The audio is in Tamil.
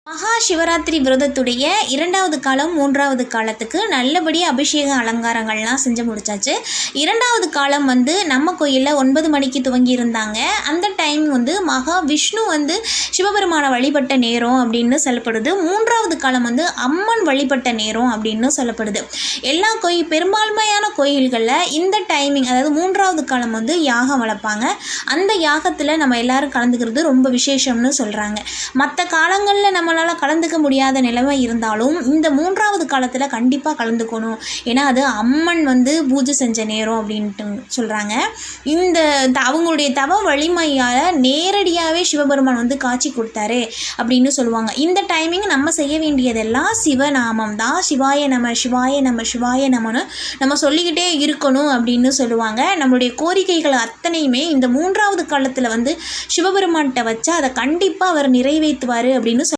மகா சிவராத்திரி விரதத்துடைய 2வது காலம் 3வது காலத்துக்கு நல்லபடியாக அபிஷேக அலங்காரங்கள்லாம் செஞ்சு முடிச்சாச்சு. 2வது காலம் நம்ம கோயிலில் 9 மணிக்கு துவங்கி இருந்தாங்க. அந்த டைம் மகா விஷ்ணு சிவபெருமானை வழிபட்ட நேரம் அப்படின்னு சொல்லப்படுது. 3வது காலம் அம்மன் வழிபட்ட நேரம் அப்படின்னு சொல்லப்படுது. எல்லா பெரும்பான்மையான கோயில்களில் இந்த டைமிங், அதாவது 3வது காலம் யாகம் வளர்ப்பாங்க. அந்த யாகத்தில் நம்ம எல்லாரும் கலந்துக்கிறது ரொம்ப விசேஷம்னு சொல்கிறாங்க. மற்ற காலங்களில் நம்மளால் கலந்துக்க முடியாத நிலைமை இருந்தாலும் இந்த 3வது காலத்தில் கண்டிப்பாக கலந்துக்கணும். ஏன்னா அது அம்மன் பூஜை செஞ்ச நேரம் அப்படின்ட்டு சொல்கிறாங்க. அவங்களுடைய தவ வலிமையால் நேரடியாகவே சிவபெருமான் காட்சி கொடுத்தாரு அப்படின்னு சொல்லுவாங்க. இந்த டைமிங் நம்ம செய்ய வேண்டியதெல்லாம் சிவநாமம் தான். சிவாய நம சிவாய நம சிவாய நமன்னு நம்ம சொல்லிக்கிட்டே இருக்கணும் அப்படின்னு சொல்லுவாங்க. நம்மளுடைய கோரிக்கைகள் அத்தனையுமே இந்த 3வது காலத்தில் சிவபெருமான்கிட்ட வச்சா அதை கண்டிப்பாக அவர் நிறைவேற்றுவார் அப்படின்னு